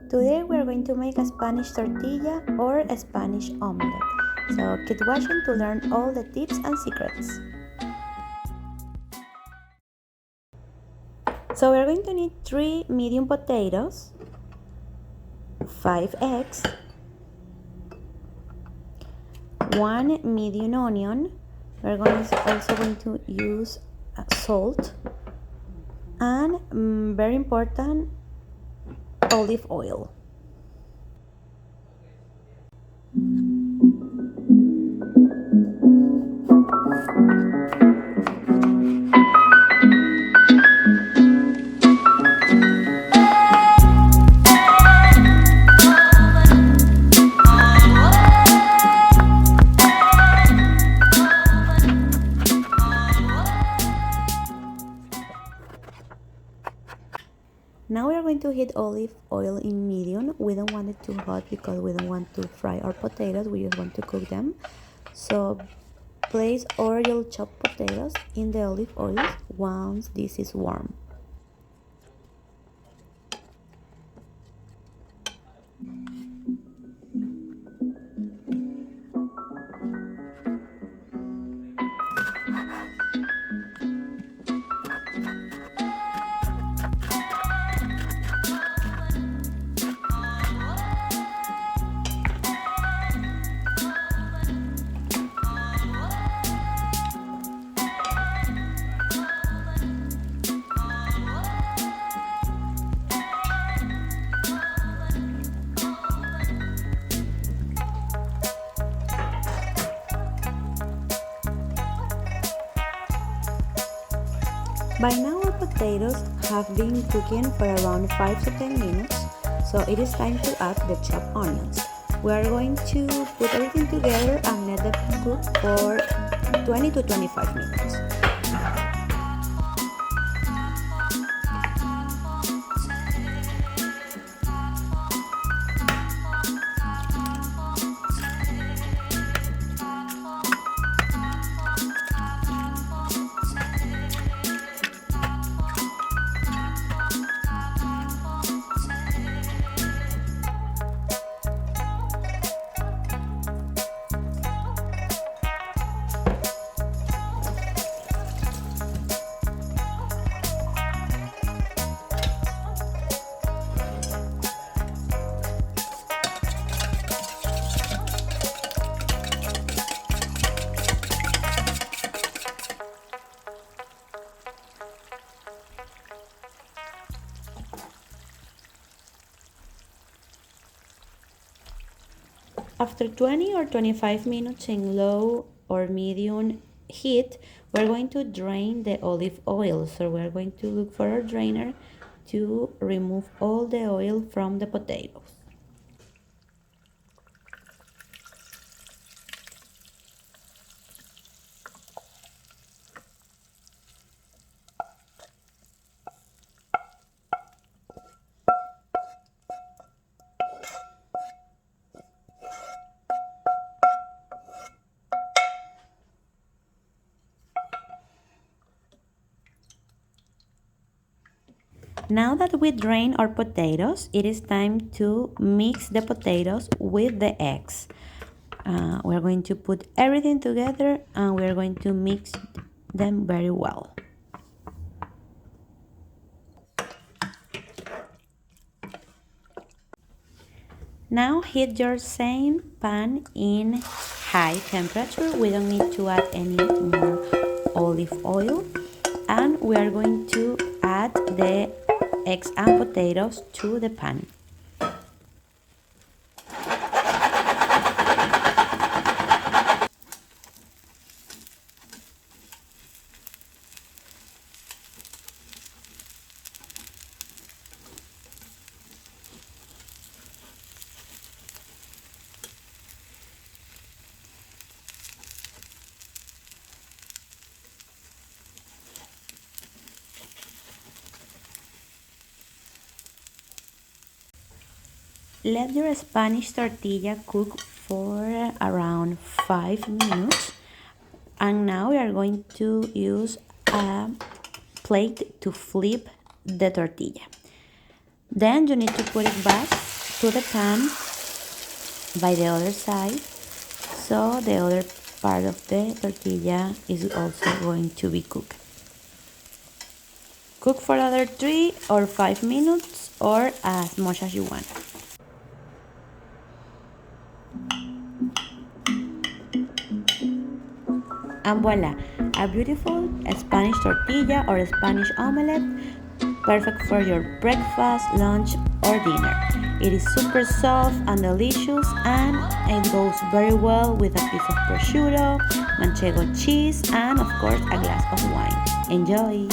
Today we are going to make a Spanish tortilla or a Spanish omelette. So keep watching to learn all the tips and secrets. So we are going to need 3 medium potatoes, 5 eggs, 1 medium onion. We're also going to use salt and very important, olive oil. Now we are going to heat olive oil in medium. We don't want it too hot because we don't want to fry our potatoes. We just want to cook them. So place all your chopped potatoes in the olive oil once this is warm. By now our potatoes have been cooking for around 5 to 10 minutes, so it is time to add the chopped onions. We are going to put everything together and let them cook for 20 to 25 minutes. After 20 or 25 minutes in low or medium heat, we're going to drain the olive oil. So we're going to look for a drainer to remove all the oil from the potatoes. Now that we drain our potatoes, it is time to mix the potatoes with the eggs. We're going to put everything together and we're going to mix them very well. Now heat your same pan in high temperature. We don't need to add any more olive oil. And we are going to add the eggs and potatoes to the pan. Let your Spanish tortilla cook for around 5 minutes. And now we are going to use a plate to flip the tortilla. Then you need to put it back to the pan by the other side, so the other part of the tortilla is also going to be cooked. Cook for another 3 or 5 minutes or as much as you want. And voila, a beautiful Spanish tortilla or Spanish omelette, perfect for your breakfast, lunch, or dinner. It is super soft and delicious, and it goes very well with a piece of prosciutto, manchego cheese, and of course a glass of wine. Enjoy!